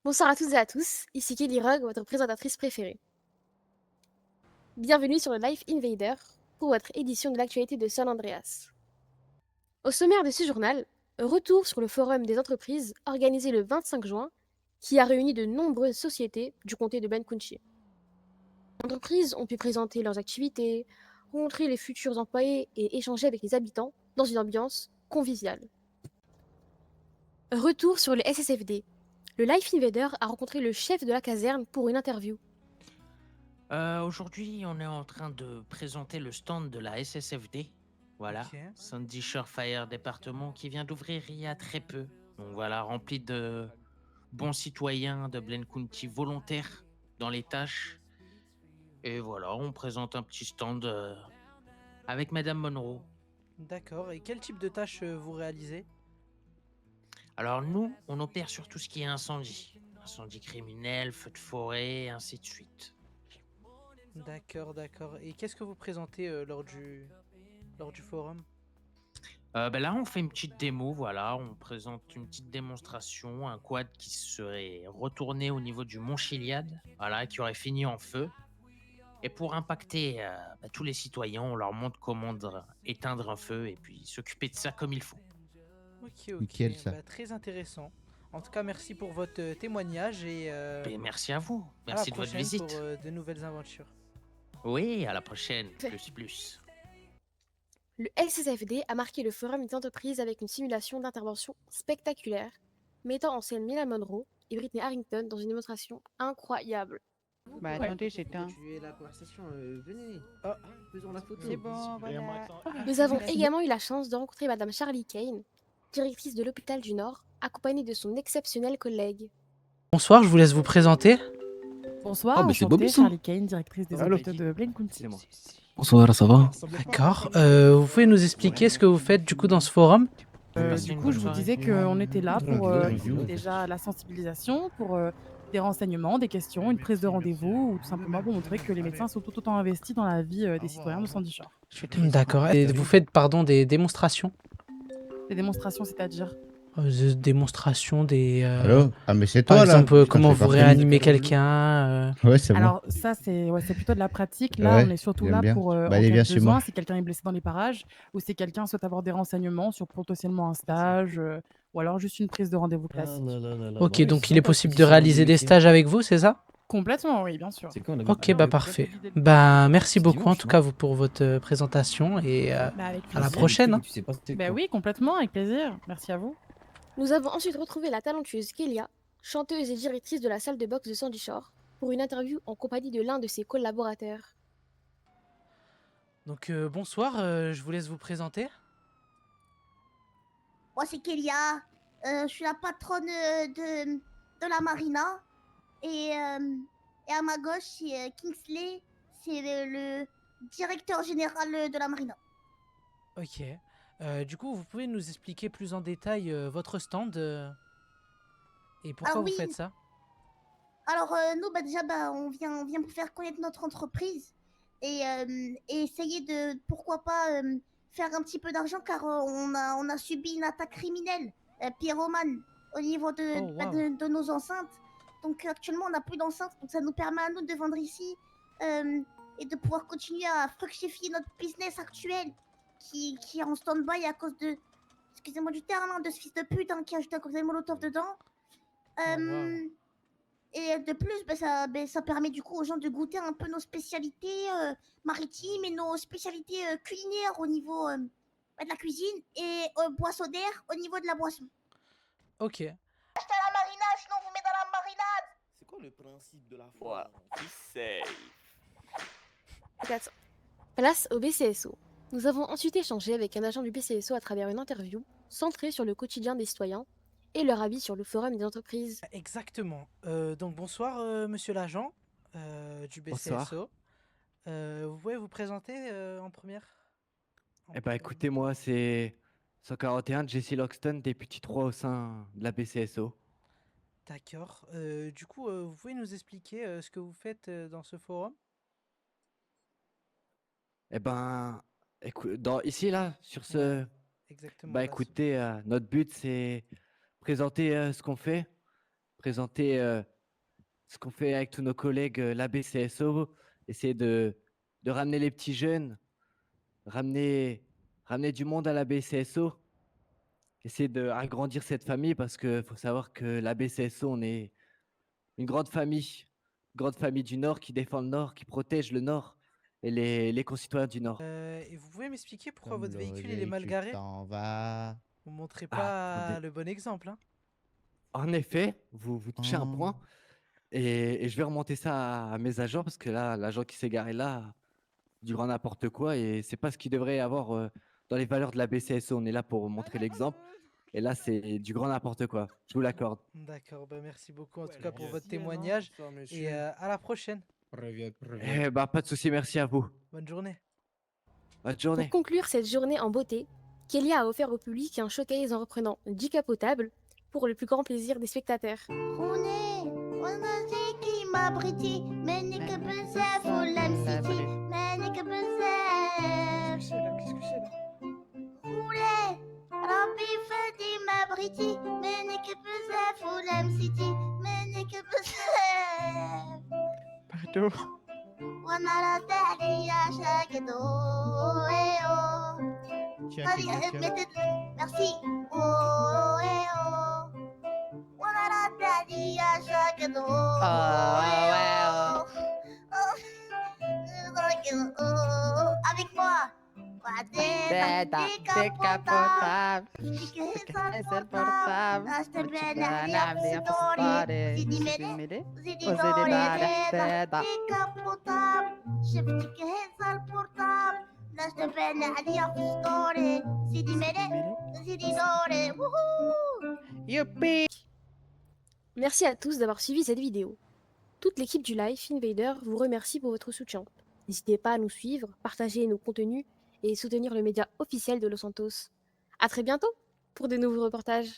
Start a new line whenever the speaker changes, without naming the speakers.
Bonsoir à toutes et à tous, ici Kelly Rugg, votre présentatrice préférée. Bienvenue sur le Life Invader pour votre édition de l'actualité de San Andreas. Au sommaire de ce journal, retour sur le forum des entreprises organisé le 25 juin qui a réuni de nombreuses sociétés du comté de Benkunchi. Les entreprises ont pu présenter leurs activités, rencontrer les futurs employés et échanger avec les habitants dans une ambiance conviviale. Retour sur le SSFD. Le Life Invader a rencontré le chef de la caserne pour une interview.
Aujourd'hui, on est en train de présenter le stand de la SSFD. Voilà,
Ok.
Sandy Shore Fire Département qui vient d'ouvrir il y a très peu. Donc voilà, rempli de bons citoyens de Blaine County volontaires dans les tâches. Et voilà, on présente un petit stand avec Madame Monroe.
D'accord. Et quel type de tâches vous réalisez?
Alors nous, on opère sur tout ce qui est incendie. Incendie criminel, feu de forêt, ainsi de suite.
D'accord, d'accord. Et qu'est-ce que vous présentez lors du forum?
Là, on fait une petite démo, voilà, on présente une petite démonstration, un quad qui serait retourné au niveau du mont Chiliad, voilà, qui aurait fini en feu. Et pour impacter tous les citoyens, on leur montre comment éteindre un feu et puis s'occuper de ça comme il faut.
Ok, ok.
Nickel ça.
Très intéressant. En tout cas, merci pour votre témoignage et
Et merci à vous,
à la
merci de votre
prochaine pour
visite.
de nouvelles aventures.
Oui, à la prochaine, plus.
Le SSFD a marqué le forum des entreprises avec une simulation d'intervention spectaculaire, mettant en scène Mila Monroe et Britney Harrington dans une démonstration incroyable.
Bah attendez, j'éteins.
Continuer la conversation, venez,
Ah,
faisons la photo.
C'est bon, voilà.
Nous avons également eu la chance de rencontrer Madame Charlie Kane, directrice de l'hôpital du Nord, accompagnée de son exceptionnel collègue.
bonsoir, je vous laisse vous présenter.
Bonsoir,
Oh, mais c'est
enchantée,
Bobby, ça.
Charlie Kane, directrice des
Allô.
hôpitaux de Blaine County.
Bonsoir, ça va?
D'accord. Vous pouvez nous expliquer ce que vous faites du coup dans ce forum?
Passez
Du
une
coup,
bonne
je vous
soirée.
disais qu'on était là pour
Review.
déjà la sensibilisation, pour des renseignements, des questions, une prise de rendez-vous, ou tout simplement pour montrer que les médecins sont tout autant investis dans la vie des citoyens de Sandy Shore.
D'accord. Et vous faites, des démonstrations?
Des démonstrations, c'est-à-dire
Des démonstrations,
Allô? Ah, mais c'est
par
toi là?
exemple,
Putain,
comment
c'est
vous
parfait.
réanimez quelqu'un.
Ouais, c'est moi.
Alors ça, c'est plutôt de la pratique. Là,
Ouais,
on est surtout
j'aime
là
bien.
pour,
Bah,
en
allez,
cas
viens
de
chez moi.
besoin, si quelqu'un est blessé dans les parages, ou si quelqu'un souhaite avoir des renseignements sur potentiellement un stage, ou alors juste une prise de rendez-vous classique.
Ok, donc il est possible de réaliser des stages avec vous, c'est ça?
Complètement, oui, bien sûr.
Ok, bah parfait. Bah merci beaucoup en tout cas vous pour votre présentation et
Bah, avec
à la
plaisir.
prochaine. Hein.
Bah oui, complètement, avec plaisir. Merci à vous.
Nous avons ensuite retrouvé la talentueuse Kélia, chanteuse et directrice de la salle de boxe de Sandy Shore, pour une interview en compagnie de l'un de ses collaborateurs.
Donc bonsoir, je vous laisse vous présenter.
Moi, c'est Kélia. Je suis la patronne de la marina. Et à ma gauche, c'est Kingsley. C'est le directeur général de la marina.
Ok. Du coup, vous pouvez nous expliquer plus en détail votre stand et pourquoi vous
oui.
faites ça?
Alors, nous, déjà, on vient pour faire connaître notre entreprise. Et essayer de, pourquoi pas, faire un petit peu d'argent, car on a subi une attaque criminelle, pyromane, au niveau
Oh, wow.
de nos enceintes. Donc actuellement, on n'a plus d'enceinte, donc ça nous permet à nous de vendre ici et de pouvoir continuer à fructifier notre business actuel qui est en stand-by à cause de, excusez-moi du terme, hein, de ce fils de pute qui a ajouté un cocktail molotov dedans.
Oh, wow.
Et de plus, ça permet du coup aux gens de goûter un peu nos spécialités maritimes et nos spécialités culinaires au niveau de la cuisine et boissonnaire au niveau de la boisson.
Ok.
Achetez à la marina, sinon on vous met dans la marinade.
C'est quoi le principe de la foi?
Place au BCSO. Nous avons ensuite échangé avec un agent du BCSO à travers une interview centrée sur le quotidien des citoyens et leur avis sur le forum des entreprises.
Exactement. Donc bonsoir, monsieur l'agent du BCSO. Vous pouvez vous présenter en première?
Eh ben écoutez, moi c'est 141 Jesse Loxton, député 3 au sein de la BCSO.
D'accord. Du coup, vous pouvez nous expliquer ce que vous faites dans ce forum?
Eh ben, ici là, sur ce,
Ouais, exactement.
bah
là,
écoutez, notre but c'est présenter ce qu'on fait, présenter ce qu'on fait avec tous nos collègues, l'ABCSO, essayer de ramener les petits jeunes, ramener du monde à l'ABCSO, essayer d'agrandir cette famille parce qu'il faut savoir que l'ABCSO, on est une grande famille du Nord qui défend le Nord, qui protège le Nord et les concitoyens du Nord.
Et vous pouvez m'expliquer pourquoi
Comme
votre véhicule il est
logique,
mal
tu
garé?
t'en vas.
Vous montrez
Ah,
pas
attendez.
le bon exemple, hein?
En effet, vous touchez un
Oh.
point et je vais remonter ça à mes agents parce que là, l'agent qui s'est garé là, du grand n'importe quoi et c'est pas ce qu'il devrait y avoir dans les valeurs de la BCSO. On est là pour montrer l'exemple et là, c'est du grand n'importe quoi. Je vous l'accorde.
D'accord, bah merci beaucoup en
Ouais,
tout cas pour votre
l'ancienne, hein,
témoignage
ça,
et
monsieur.
à la prochaine.
Eh bah, pas de souci, merci à vous.
Bonne journée.
Bonne
Pour
journée.
conclure cette journée en beauté, Kélia a offert au public un showcase en reprenant 10 capotables pour le plus grand plaisir des spectateurs.
qui m'abriti منك بزاف ولا نسيتي مانك بزاف خولي ربي فادي ما بغيتي مانك بزاف ولا نسيتي مانك بزاف
Pardon.
وانا رد عليا شاكدو Merci. Oh, eh, oh. وانا رد عليا شاكدو Avec moi.
Décapotable.
C'est
C'est le portable.
اشتبه
نعمل
عليا في ستوري زيدي
زيدي
ملي
ملي
زيدي
وزيدي
دوري
بارح
زيادة
زيادة.
ديكابوتاب شفتك هزة البورتاب لاش تبان عليا في ستوري زيدي ملي زيدي دوري ووهو
Youpi.
Merci à tous d'avoir suivi cette vidéo. Toute l'équipe du live Invader vous remercie pour votre soutien. N'hésitez pas à nous suivre, partager nos contenus et soutenir le média officiel de Los Santos. À très bientôt pour de nouveaux reportages.